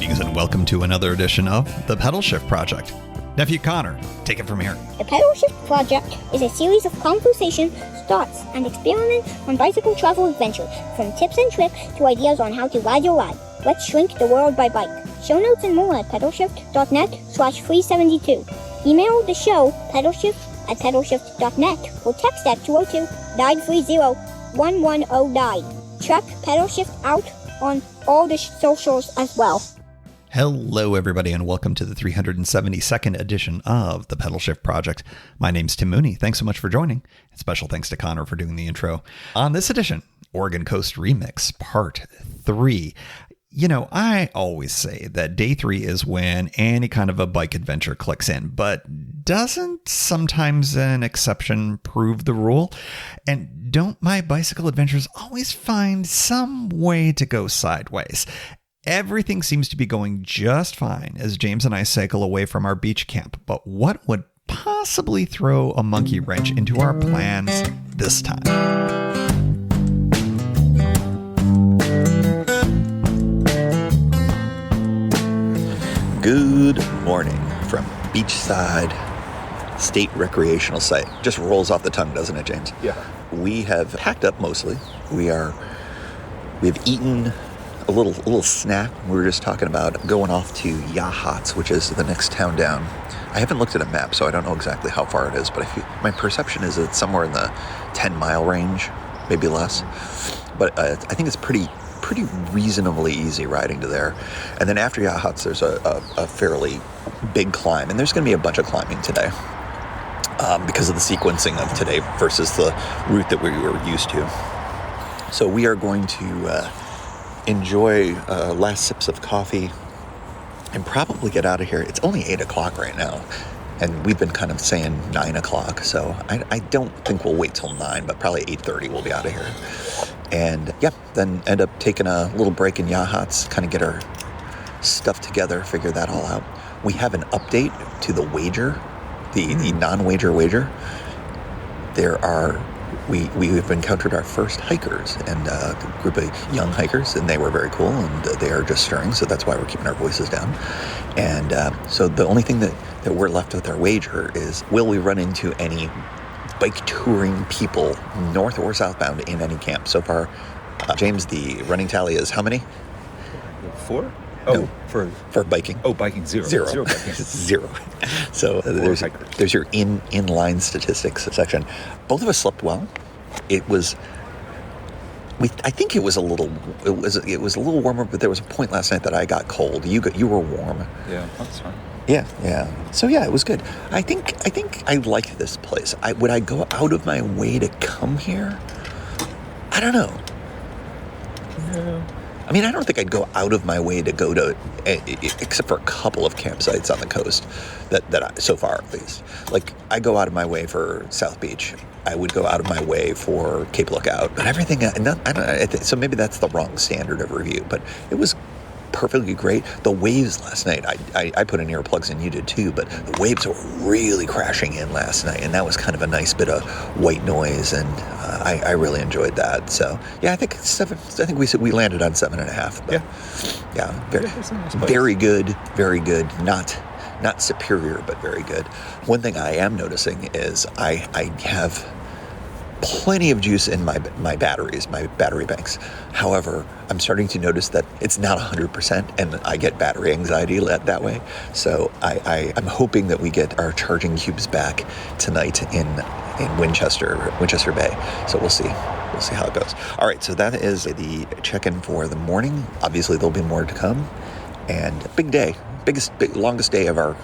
Greetings and welcome to another edition of The Pedal Shift Project. Nephew Connor, take it from here. The Pedal Shift Project is a series of conversation, thoughts, and experiments on bicycle travel adventure, from tips and tricks to ideas on how to ride your ride. Let's shrink the world by bike. Show notes and more at pedalshift.net/372. Email the show, pedalshift@pedalshift.net, or text at 202-930-110-9. Check Pedal Shift out on all the socials as well. Hello, everybody, and welcome to the 372nd edition of the Pedal Shift Project. My name's Tim Mooney. Thanks so much for joining. And special thanks to Connor for doing the intro. On this edition, Oregon Coast Remix Part 3. You know, I always say that day 3 is when any kind of a bike adventure clicks in, but doesn't sometimes an exception prove the rule? And don't my bicycle adventures always find some way to go sideways? Everything seems to be going just fine as James and I cycle away from our beach camp, but what would possibly throw a monkey wrench into our plans this time? Good morning from Beachside State Recreational Site. Just rolls off the tongue, doesn't it, James? Yeah. We have packed up mostly. We've eaten a little snack. We were just talking about going off to Yachats, which is the next town down. I haven't looked at a map, so I don't know exactly how far it is, but my perception is it's somewhere in the 10-mile range, maybe less. But I think it's pretty reasonably easy riding to there. And then after Yachats, there's a fairly big climb, and there's going to be a bunch of climbing today because of the sequencing of today versus the route that we were used to. So we are going to enjoy last sips of coffee and probably get out of here. It's only 8 o'clock right now, and we've been kind of saying 9 o'clock, so I don't think we'll wait till 9, but probably 8:30 we'll be out of here. And then end up taking a little break in Yachats, kind of get our stuff together, figure that all out. We have an update to the wager, the non-wager wager. We have encountered our first hikers and a group of young hikers, and they were very cool, and they are just stirring, so that's why we're keeping our voices down. And so the only thing that we're left with our wager is, will we run into any bike touring people north or southbound in any camp? So far, James, the running tally is how many? 4? No, for biking. Oh, biking, zero. Zero Biking. Zero. So there's your inline statistics section. Both of us slept well. I think it was a little warmer, but there was a point last night that I got cold. You were warm. Yeah, that's fine. Yeah. So it was good. I think I like this place. Would I go out of my way to come here? I don't know. Yeah. I mean, I don't think I'd go out of my way to go to, except for a couple of campsites on the coast that so far at least. Like, I go out of my way for South Beach. I would go out of my way for Cape Lookout. But everything, so maybe that's the wrong standard of review, but it was perfectly great. The waves last night, I put in earplugs and you did too, but the waves were really crashing in last night, and that was kind of a nice bit of white noise, and I really enjoyed that. So I think 7. I think we landed on 7.5. But very good. Not superior, but very good. One thing I am noticing is I have plenty of juice in my batteries, my battery banks. However, I'm starting to notice that it's not 100%, and I get battery anxiety that way. So I'm hoping that we get our charging cubes back tonight in Winchester Bay. So we'll see how it goes. All right, so that is the check-in for the morning. Obviously, there'll be more to come, and big day. Longest day of our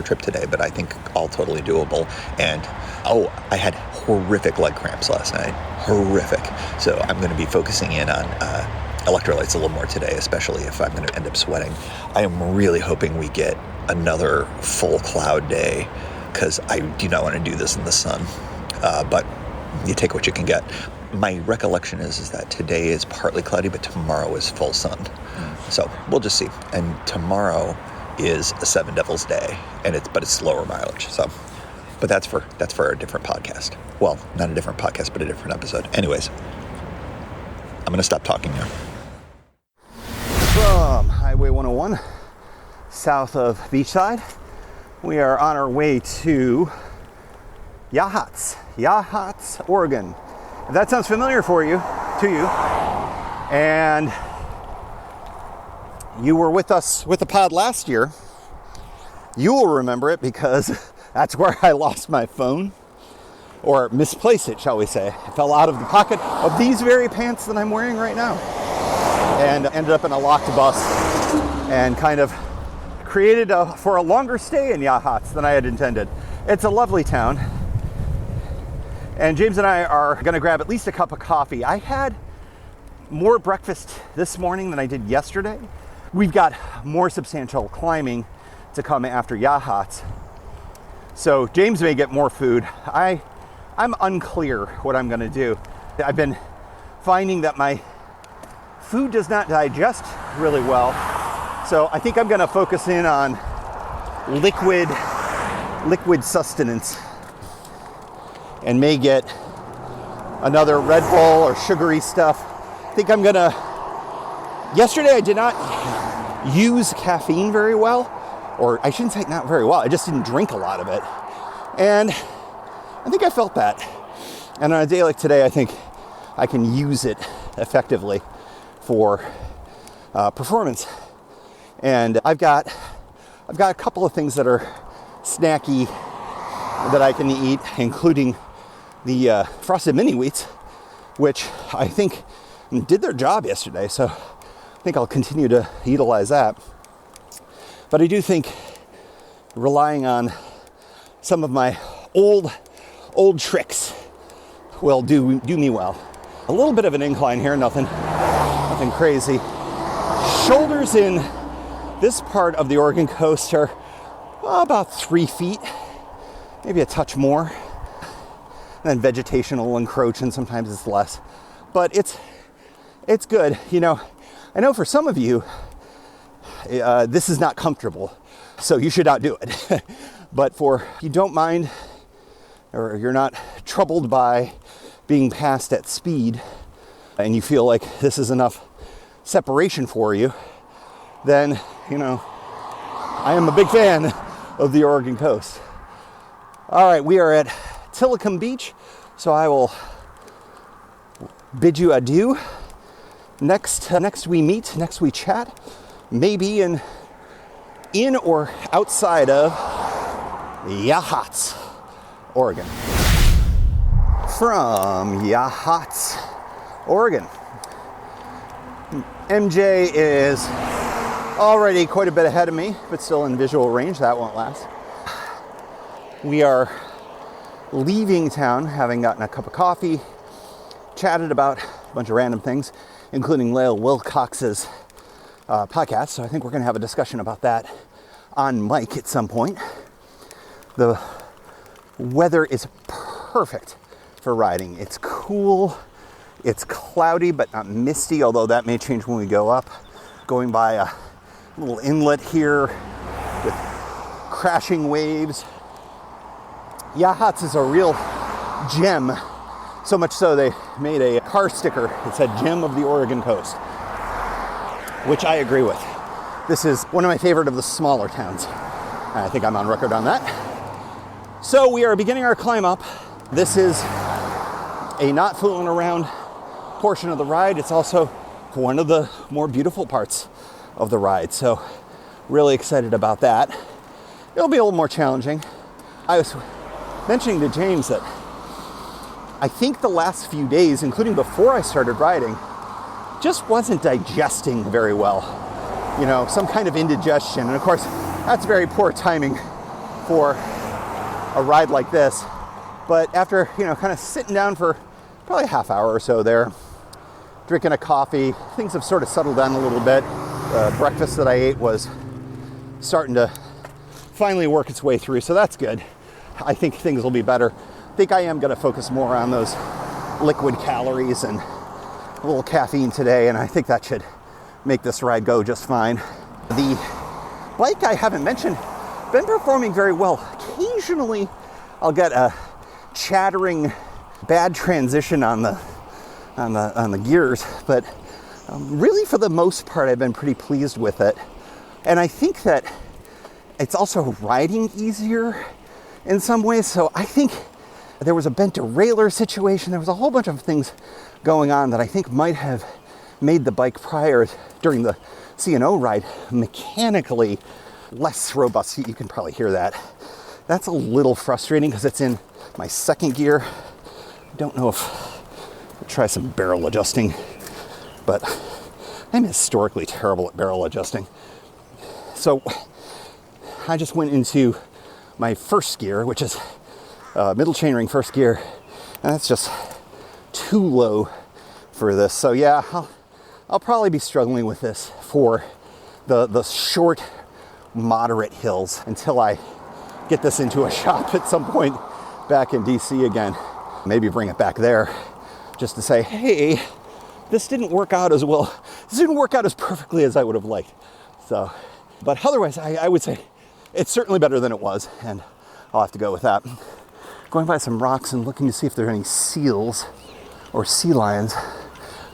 trip today, but I think all totally doable. And I had horrific leg cramps last night. Horrific. So I'm going to be focusing in on electrolytes a little more today, especially if I'm going to end up sweating. I am really hoping we get another full cloud day, because I do not want to do this in the sun. But you take what you can get. My recollection is that today is partly cloudy, but tomorrow is full sun. So we'll just see. And tomorrow is a Seven Devils Day, but it's slower mileage. So, but that's for a different podcast. Well, not a different podcast, but a different episode. Anyways, I'm going to stop talking now. From Highway 101 south of Beachside. We are on our way to Yachats, Oregon. If that sounds familiar to you, and you were with us with the pod last year, you will remember it because that's where I lost my phone, or misplaced it, shall we say. It fell out of the pocket of these very pants that I'm wearing right now, and ended up in a locked bus, and kind of created for a longer stay in Yachats than I had intended. It's a lovely town, and James and I are going to grab at least a cup of coffee. I had more breakfast this morning than I did yesterday. We've got more substantial climbing to come after Yachats, so James may get more food. I'm unclear what I'm going to do. I've been finding that my food does not digest really well, so I think I'm going to focus in on liquid sustenance, and may get another Red Bull or sugary stuff. I think I'm gonna, yesterday I did not use caffeine very well, or I shouldn't say not very well, I just didn't drink a lot of it. And I think I felt that. And on a day like today, I think I can use it effectively for performance. And I've got a couple of things that are snacky that I can eat, including the frosted mini wheats, which I think did their job yesterday, so I think I'll continue to utilize that. But I do think relying on some of my old tricks will do me well. A little bit of an incline here, nothing crazy. Shoulders in this part of the Oregon coast are about 3 feet, maybe a touch more. And then vegetation will encroach, and sometimes it's less. But it's good. You know, I know for some of you, this is not comfortable, so you should not do it. But for you don't mind, or you're not troubled by being passed at speed, and you feel like this is enough separation for you, then, you know, I am a big fan of the Oregon coast. All right, we are at Tillicum Beach, so I will bid you adieu. Next we chat, maybe in or outside of Yachats, Oregon. From Yachats, Oregon, MJ is already quite a bit ahead of me, but still in visual range. That won't last. We are leaving town, having gotten a cup of coffee, chatted about a bunch of random things, including Lael Wilcox's podcast. So I think we're going to have a discussion about that on mic at some point. The weather is perfect for riding. It's cool, it's cloudy but not misty, although that may change when we go up. Going by a little inlet here with crashing waves. Yachats is a real gem, so much so they made a car sticker that said Gem of the Oregon Coast, which I agree with. This is one of my favorite of the smaller towns. I think I'm on record on that. So we are beginning our climb up. This is a not fooling around portion of the ride. It's also one of the more beautiful parts of the ride. So really excited about that. It'll be a little more challenging. I was mentioning to James that I think the last few days, including before I started riding, just wasn't digesting very well. You know, some kind of indigestion. And of course, that's very poor timing for a ride like this. But after, you know, kind of sitting down for probably a half hour or so there, drinking a coffee, things have sort of settled down a little bit. The breakfast that I ate was starting to finally work its way through, so that's good. I think things will be better. I think I am going to focus more on those liquid calories and a little caffeine today, and I think that should make this ride go just fine. The bike I haven't mentioned, been performing very well. Occasionally I'll get a chattering bad transition on the gears, but really for the most part I've been pretty pleased with it. And I think that it's also riding easier in some ways. So I think there was a bent derailleur situation. There was a whole bunch of things going on that I think might have made the bike prior during the C&O ride mechanically less robust. You can probably hear that. That's a little frustrating because it's in my second gear. I don't know if I'll try some barrel adjusting, but I'm historically terrible at barrel adjusting. So I just went into my first gear, which is middle chainring first gear, and that's just too low for this. So yeah, I'll probably be struggling with this for the short, moderate hills until I get this into a shop at some point back in DC again. Maybe bring it back there just to say, hey, this didn't work out as well. This didn't work out as perfectly as I would have liked. So, but otherwise, I would say it's certainly better than it was, and I'll have to go with that. Going by some rocks and looking to see if there are any seals or sea lions.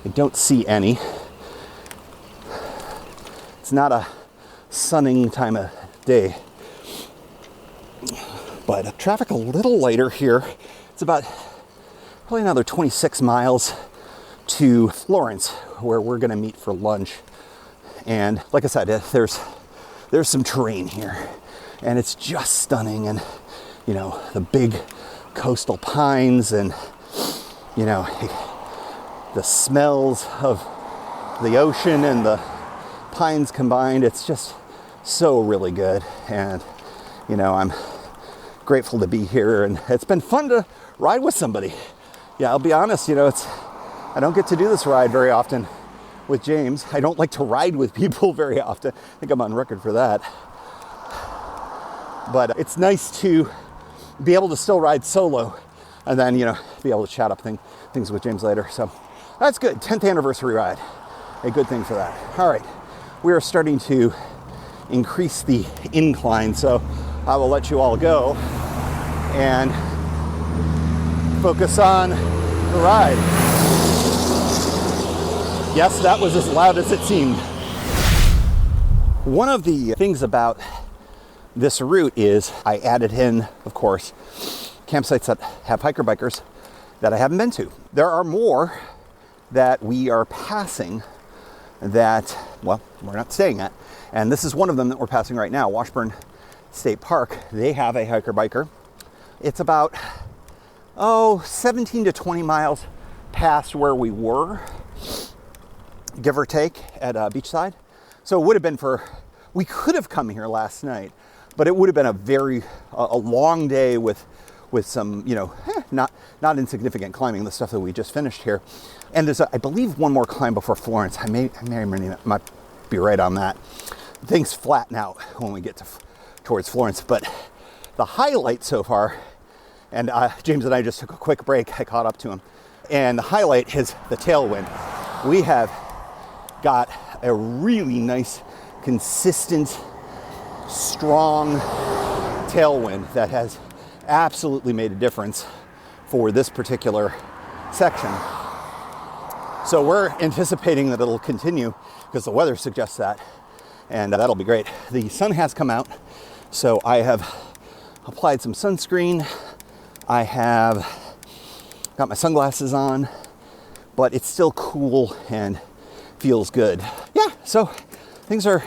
I don't see any. It's not a sunning time of day. But traffic a little lighter here. It's about probably another 26 miles to Florence, where we're gonna meet for lunch. And like I said, there's some terrain here, and it's just stunning. And you know, the big coastal pines, and you know, the smells of the ocean and the pines combined. It's just so really good. And you know, I'm grateful to be here, and it's been fun to ride with somebody. Yeah, I'll be honest, you know, I don't get to do this ride very often with James. I don't like to ride with people very often. I think I'm on record for that. But it's nice to be able to still ride solo and then, you know, be able to chat up things with James later. So that's good. 10th anniversary ride. A good thing for that. All right. We are starting to increase the incline, so I will let you all go and focus on the ride. Yes, that was as loud as it seemed. One of the things about this route is I added in, of course, campsites that have hiker-bikers that I haven't been to. There are more that we are passing that, well, we're not staying at. And this is one of them that we're passing right now, Washburn State Park. They have a hiker-biker. It's about, 17 to 20 miles past where we were, give or take, at Beachside. So it would have been we could have come here last night, but it would have been a long day with some, you know, not insignificant climbing, the stuff that we just finished here. And there's, I believe, one more climb before Florence. I might be right on that. Things flatten out when we get towards Florence, but the highlight so far, and James and I just took a quick break. I caught up to him, and the highlight is the tailwind. We have got a really nice, consistent, strong tailwind that has absolutely made a difference for this particular section. So we're anticipating that it'll continue because the weather suggests that, and that'll be great. The sun has come out, so I have applied some sunscreen. I have got my sunglasses on, but it's still cool and feels good. Yeah, so things are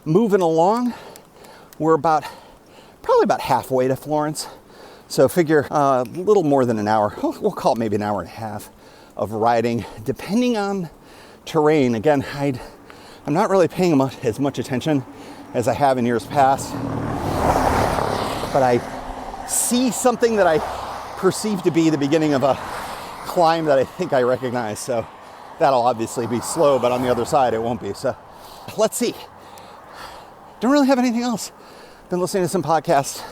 moving along. We're probably about halfway to Florence. So figure a little more than an hour. We'll call it maybe an hour and a half of riding, depending on terrain. Again, I'm not really paying as much attention as I have in years past, but I see something that I perceive to be the beginning of a climb that I think I recognize. So that'll obviously be slow, but on the other side it won't be. So let's see. Don't really have anything else. Been listening to some podcasts.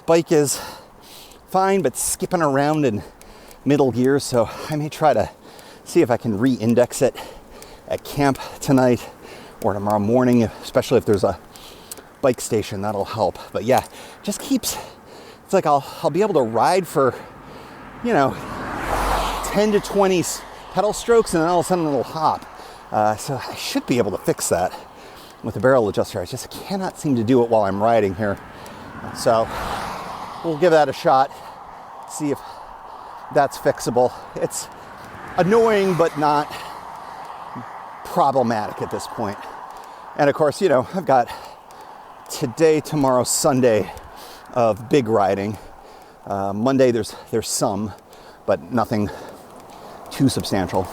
Bike is fine, but skipping around in middle gear, so I may try to see if I can re-index it at camp tonight or tomorrow morning, especially if there's a bike station. That'll help. But yeah, just keeps, it's like I'll be able to ride for, 10 to 20 pedal strokes, and then all of a sudden it'll hop. So I should be able to fix that. with the barrel adjuster. I just cannot seem to do it while I'm riding here. So we'll give that a shot, see if that's fixable. It's annoying, but not problematic at this point. And of course, you know, I've got today, tomorrow, Sunday of big riding. Monday there's some, but nothing too substantial.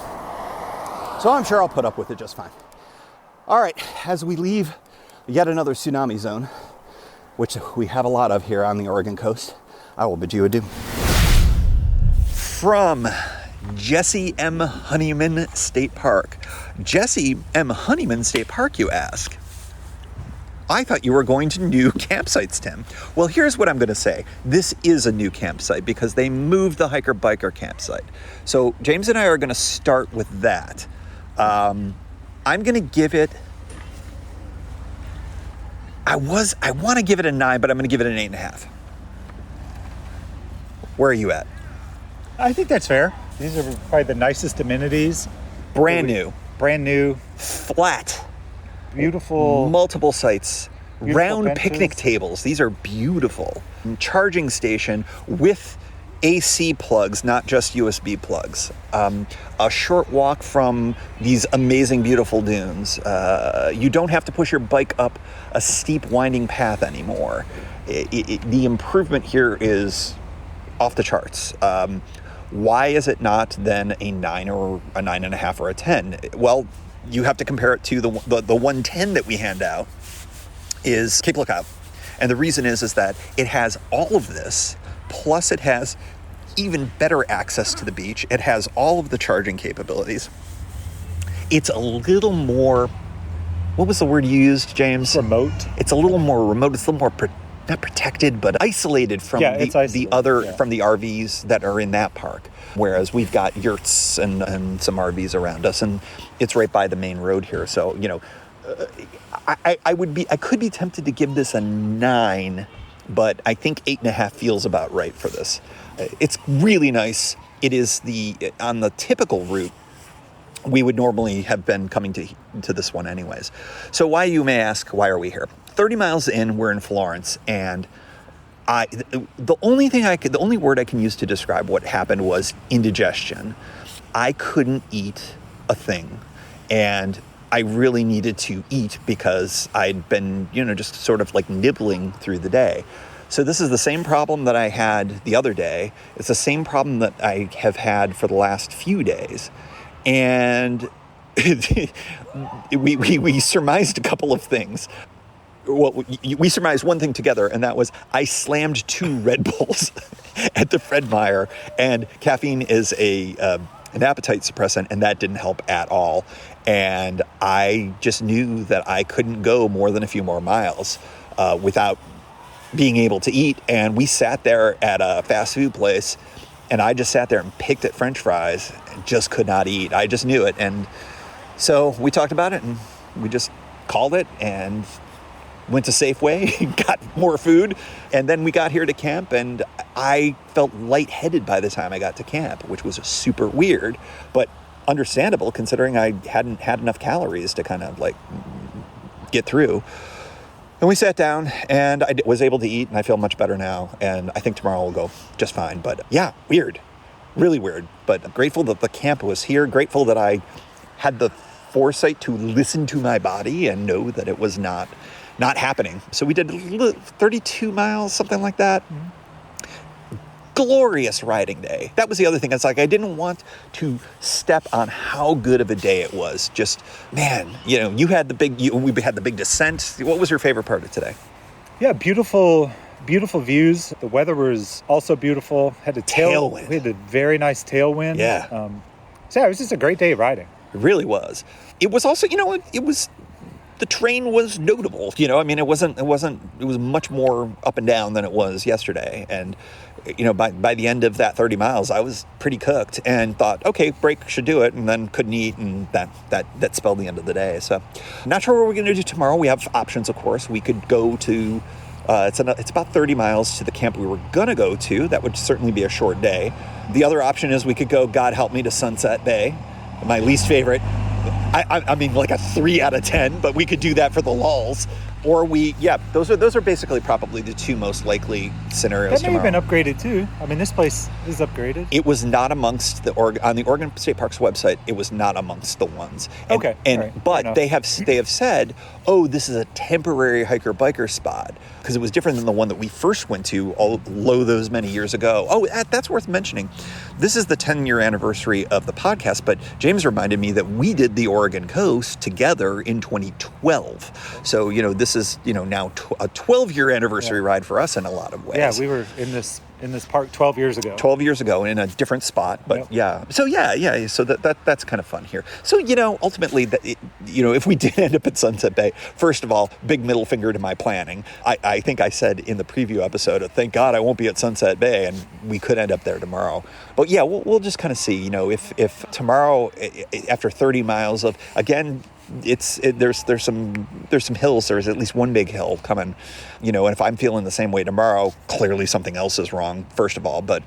So I'm sure I'll put up with it just fine. All right, as we leave yet another tsunami zone, which we have a lot of here on the Oregon coast, I will bid you adieu. From Jesse M. Honeyman State Park. Jesse M. Honeyman State Park, you ask? I thought you were going to new campsites, Tim. Well, here's what I'm going to say. This is a new campsite because they moved the hiker-biker campsite. So James and I are going to start with that. I'm going to give it... I want to give it a 9, but I'm going to give it an 8.5. Where are you at? I think that's fair. These are probably the nicest amenities. Brand new. Brand new. Flat. Beautiful. Multiple sites. Beautiful Round benches. picnic tables. These are beautiful. Charging station with AC plugs, not just USB plugs. A short walk from these amazing, beautiful dunes. You don't have to push your bike up a steep, winding path anymore. The improvement here is off the charts. Why is it not then a 9 or a 9.5 or a 10? Well, you have to compare it to the 110 that we hand out is Cape Lookout. And the reason is that it has all of this, plus it has even better access to the beach. It has all of the charging capabilities. It's a little more, what was the word you used, James? Remote. It's a little more remote. It's a little more not protected, but isolated from the other from the RVs that are in that park. Whereas we've got yurts and some RVs around us, and it's right by the main road here. So, you know, I could be tempted to give this a 9, but I think 8.5 feels about right for this. It's really nice. It is on the typical route. We would normally have been coming to this one anyways. So why, you may ask, why are we here? 30 miles in, we're in Florence, and the only word I can use to describe what happened was indigestion. I couldn't eat a thing, and I really needed to eat because I'd been, just sort of like nibbling through the day. So this is the same problem that I had the other day. It's the same problem that I have had for the last few days. And we surmised a couple of things. Well, we surmised one thing together, and that was I slammed 2 Red Bulls at the Fred Meyer, and caffeine is an appetite suppressant, and that didn't help at all. And I just knew that I couldn't go more than a few more miles without being able to eat. And we sat there at a fast food place, and I just sat there and picked at French fries and just could not eat. I just knew it. And so we talked about it, and we just called it and went to Safeway, got more food, and then we got here to camp, and I felt lightheaded by the time I got to camp, which was super weird, but understandable considering I hadn't had enough calories to kind of like get through. And we sat down, and I was able to eat, and I feel much better now, and I think tomorrow will go just fine. But yeah, weird, really weird, but I'm grateful that the camp was here, grateful that I had the foresight to listen to my body and know that it was not happening. So we did 32 miles, something like that. Glorious riding day. That was the other thing. It's like I didn't want to step on how good of a day it was. Just, man, we had the big descent. What was your favorite part of today? Yeah, beautiful views. The weather was also beautiful. Had a tailwind. We had a very nice tailwind. Yeah. So yeah, it was just a great day of riding. It really was. It was also, it was. The terrain was notable, it was much more up and down than it was yesterday. And, by the end of that 30 miles, I was pretty cooked and thought, okay, break should do it. And then couldn't eat. And that spelled the end of the day. So not sure what we're going to do tomorrow. We have options, of course. We could go to, it's about 30 miles to the camp we were going to go to. That would certainly be a short day. The other option is we could go, God help me, to Sunset Bay, my least favorite. I mean, like a 3 out of 10, but we could do that for the lulls. Or those are basically probably the two most likely scenarios. That may have been upgraded too. I mean, this place is upgraded. It was not amongst on the Oregon State Parks website. It was not amongst the ones. But they have said, oh, this is a temporary hiker biker spot, because it was different than the one that we first went to those many years ago. Oh, that's worth mentioning. This is the 10-year anniversary of the podcast, but James reminded me that we did the Oregon coast together in 2012. So, this is, now a 12-year anniversary ride for us in a lot of ways. Yeah, we were in this park 12 years ago. 12 years ago in a different spot, but So so that's kind of fun here. So, ultimately, if we did end up at Sunset Bay, first of all, big middle finger to my planning. I think I said in the preview episode, thank God I won't be at Sunset Bay, and we could end up there tomorrow. But yeah, we'll just kind of see, if tomorrow, after 30 miles of, again, there's some hills. There's at least one big hill coming, and if I'm feeling the same way tomorrow, clearly something else is wrong, first of all. But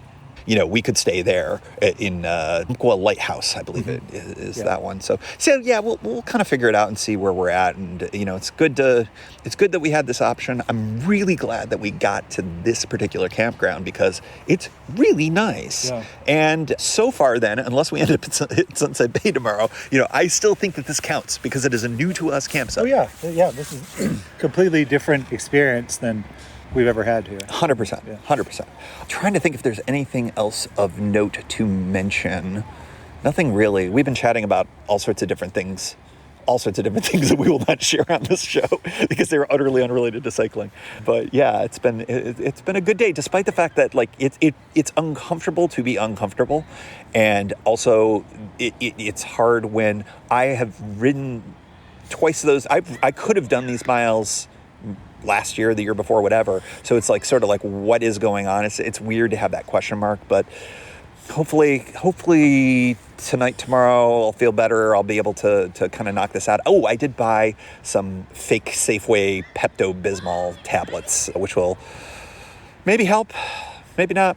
we could stay there in Lighthouse, I believe it is that one. So yeah, we'll kind of figure it out and see where we're at. And it's good that we had this option. I'm really glad that we got to this particular campground, because it's really nice. Yeah. And so far, then, unless we end up at Sunset Bay tomorrow, I still think that this counts, because it is a new to us campsite. Oh yeah, this is completely different experience than we've ever had here. 100%. 100%. Trying to think if there's anything else of note to mention. Nothing really. We've been chatting about all sorts of different things that we will not share on this show, because they're utterly unrelated to cycling. But yeah, it's been a good day, despite the fact that it's uncomfortable to be uncomfortable, and also it's hard when I have ridden twice those. I could have done these miles last year, the year before, whatever. So it's sort of what is going on? It's weird to have that question mark, but hopefully tonight, tomorrow, I'll feel better. I'll be able to kind of knock this out. Oh, I did buy some fake Safeway Pepto-Bismol tablets, which will maybe help, maybe not.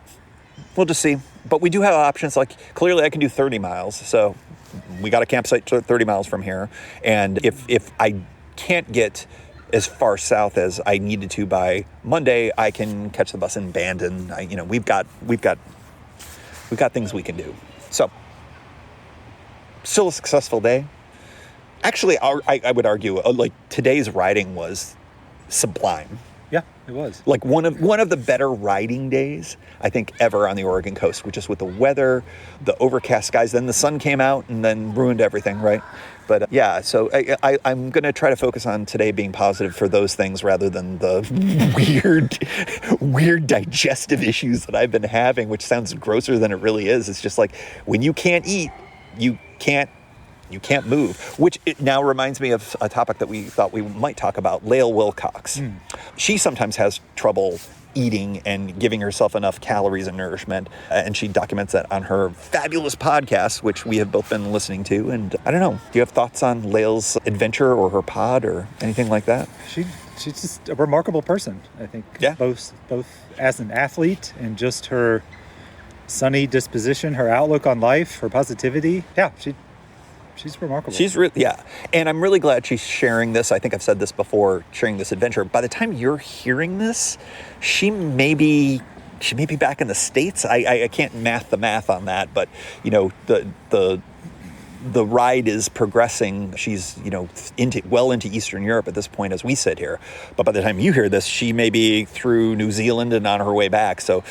We'll just see. But we do have options. Clearly I can do 30 miles. So we got a campsite 30 miles from here. And if I can't get as far south as I needed to by Monday, I can catch the bus in Bandon. We've got things we can do. So, still a successful day. Actually, I would argue today's riding was sublime. Yeah, it was. One of the better riding days, I think, ever on the Oregon coast, just with the weather, the overcast skies. Then the sun came out and then ruined everything, right? But so I'm going to try to focus on today being positive for those things, rather than the weird digestive issues that I've been having, which sounds grosser than it really is. It's just when you can't eat, you can't move, which it now reminds me of a topic that we thought we might talk about, Lael Wilcox. She sometimes has trouble eating and giving herself enough calories and nourishment, and she documents that on her fabulous podcast, which we have both been listening to. And I don't know, do you have thoughts on Lael's adventure or her pod or anything like that? She's just a remarkable person, I think. Yeah. Both as an athlete and just her sunny disposition, her outlook on life, her positivity. Yeah, She's remarkable. And I'm really glad she's sharing this. I think I've said this before, sharing this adventure. By the time you're hearing this, she may be back in the States. I can't math on that, but the ride is progressing. She's into Eastern Europe at this point as we sit here. But by the time you hear this, she may be through New Zealand and on her way back. So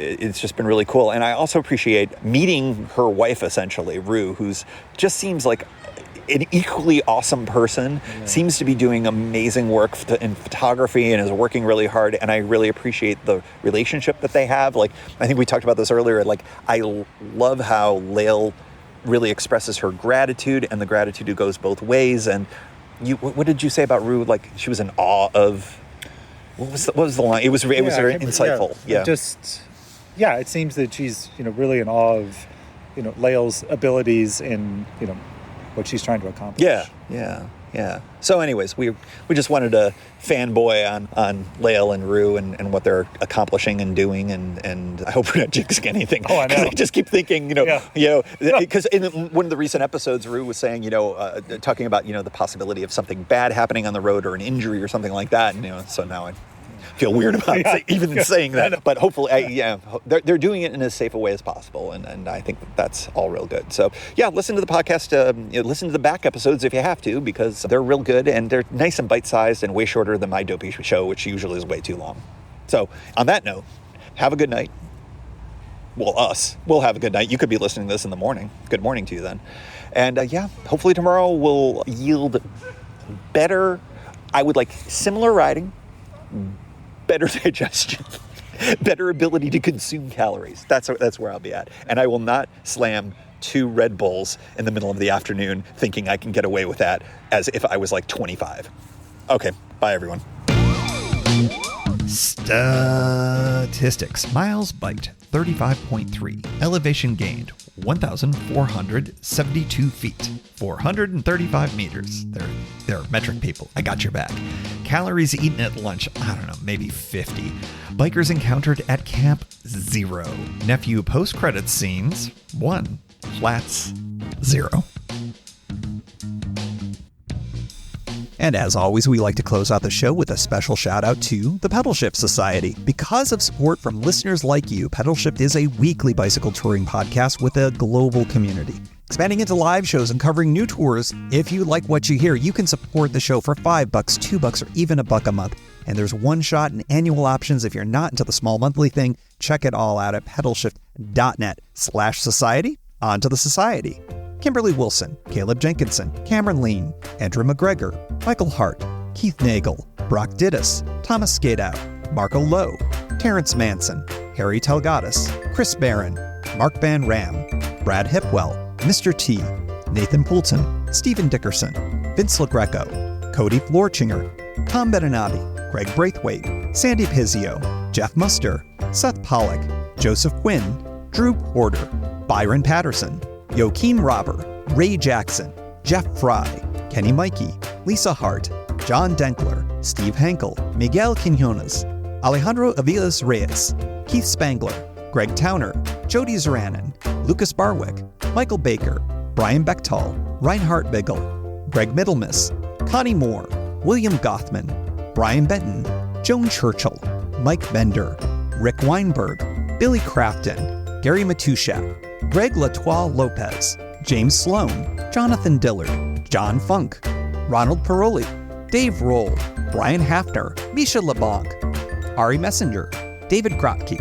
it's just been really cool. And I also appreciate meeting her wife, essentially, Rue, who's just seems like an equally awesome person, seems to be doing amazing work in photography and is working really hard. And I really appreciate the relationship that they have. I think we talked about this earlier. I love how Lael really expresses her gratitude, and the gratitude goes both ways. And what did you say about Rue? She was in awe of, what was the line? It was very insightful. Yeah, it seems that she's, really in awe of, Lael's abilities in, what she's trying to accomplish. Yeah. Yeah. So anyways, we just wanted to fanboy on Lael and Rue and what they're accomplishing and doing, and I hope we're not jinxing anything. Oh, I know. I just keep thinking, because in one of the recent episodes, Rue was saying, talking about, the possibility of something bad happening on the road or an injury or something like that. And, so now I feel weird about even saying that, but hopefully, they're doing it in as safe a way as possible, and I think that's all real good. So listen to the podcast, listen to the back episodes if you have to, because they're real good and they're nice and bite-sized and way shorter than my dopey show, which usually is way too long. So on that note, have a good night. Well, we'll have a good night. You could be listening to this in the morning. Good morning to you then. And hopefully tomorrow will yield better, I would like similar riding, better digestion, better ability to consume calories. That's where I'll be at. And I will not slam 2 Red Bulls in the middle of the afternoon thinking I can get away with that as if I was like 25. Okay, bye everyone. Statistics. Miles biked 35.3. Elevation gained 1,472 feet. 435 meters. They're metric people. I got your back. Calories eaten at lunch, I don't know, maybe 50. Bikers encountered at camp, 0. Nephew post-credits scenes, 1. Flats, 0. And as always, we like to close out the show with a special shout out to the Pedal Shift Society. Because of support from listeners like you, Pedal Shift is a weekly bicycle touring podcast with a global community. Expanding into live shows and covering new tours. If you like what you hear, you can support the show for $5, $2, or even $1 a month. And there's one-shot and annual options if you're not into the small monthly thing. Check it all out at pedalshift.net/society. On to the society. Kimberly Wilson, Caleb Jenkinson, Cameron Lean, Andrew McGregor, Michael Hart, Keith Nagel, Brock Dittus, Thomas Skadow, Marco Lowe, Terrence Manson, Harry Telgadas, Chris Barron, Mark Van Ram, Brad Hipwell, Mr. T, Nathan Poulton, Stephen Dickerson, Vince LaGreco, Cody Florchinger, Tom Beninati, Greg Braithwaite, Sandy Pizio, Jeff Muster, Seth Pollock, Joseph Quinn, Drew Porter, Byron Patterson, Joaquin Robber, Ray Jackson, Jeff Fry, Kenny Mikey, Lisa Hart, John Denkler, Steve Hankel, Miguel Quinones, Alejandro Aviles Reyes, Keith Spangler, Greg Towner, Jody Zaranin, Lucas Barwick, Michael Baker, Brian Bechtal, Reinhard Biggle, Greg Middlemiss, Connie Moore, William Gothman, Brian Benton, Joan Churchill, Mike Bender, Rick Weinberg, Billy Crafton, Gary Matushak, Greg Latoile Lopez, James Sloan, Jonathan Dillard, John Funk, Ronald Paroli, Dave Roll, Brian Hafner, Misha LeBlanc, Ari Messenger, David Grotke,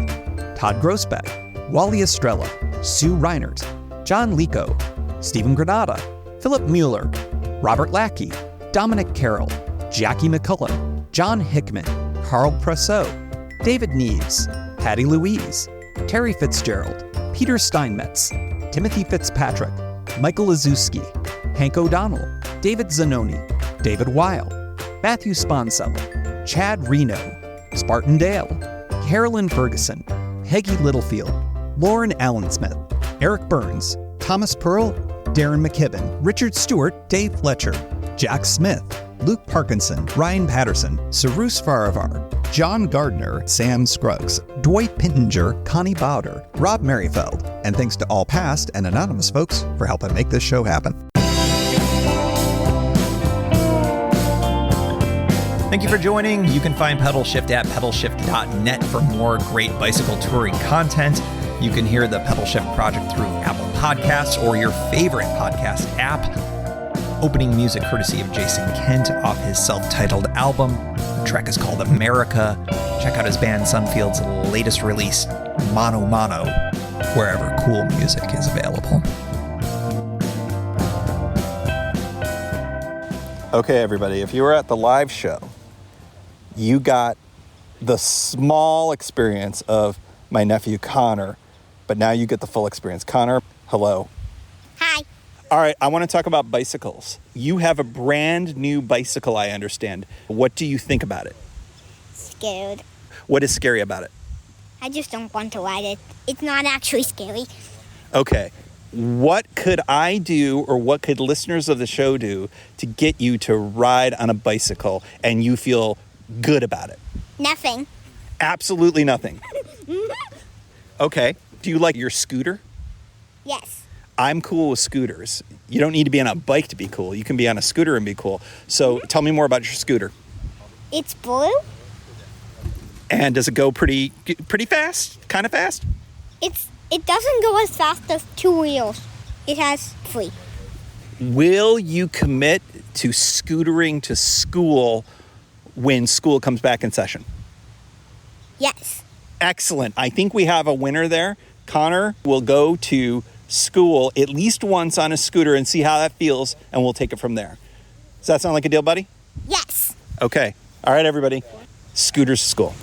Todd Grossbeck, Wally Estrella, Sue Reinert, John Lico, Stephen Granada, Philip Mueller, Robert Lackey, Dominic Carroll, Jackie McCullough, John Hickman, Carl Presseau, David Neves, Patty Louise, Terry Fitzgerald, Peter Steinmetz, Timothy Fitzpatrick, Michael Lazuski, Hank O'Donnell, David Zanoni, David Weil, Matthew Sponsello, Chad Reno, Spartan Dale, Carolyn Ferguson, Peggy Littlefield, Lauren Allensmith, Eric Burns, Thomas Pearl, Darren McKibben, Richard Stewart, Dave Fletcher, Jack Smith, Luke Parkinson, Ryan Patterson, Sarus Faravar, John Gardner, Sam Scruggs, Dwight Pintinger, Connie Bowder, Rob Merrifield, and thanks to all past and anonymous folks for helping make this show happen. Thank you for joining. You can find Pedal Shift at pedalshift.net for more great bicycle touring content. You can hear the Pedal Shift project through Apple Podcasts or your favorite podcast app. Opening music courtesy of Jason Kent off his self-titled album. The track is called America. Check out his band Sunfield's latest release, Mono Mono, wherever cool music is available. Okay, everybody, if you were at the live show, you got the small experience of my nephew Connor, but now you get the full experience. Connor, hello. Hi. All right, I want to talk about bicycles. You have a brand new bicycle, I understand. What do you think about it? Scared. What is scary about it? I just don't want to ride it. It's not actually scary. Okay, what could I do, or what could listeners of the show do to get you to ride on a bicycle and you feel good about it? Nothing. Absolutely nothing. Okay. Do you like your scooter? Yes. I'm cool with scooters. You don't need to be on a bike to be cool. You can be on a scooter and be cool. So tell me more about your scooter. It's blue. And does it go pretty fast? Kind of fast? It doesn't go as fast as 2 wheels. It has 3. Will you commit to scootering to school when school comes back in session? Yes. Excellent. I think we have a winner there. Connor will go to school at least once on a scooter and see how that feels, and we'll take it from there. Does that sound like a deal, buddy? Yes. Okay. All right, everybody. Scooters to school.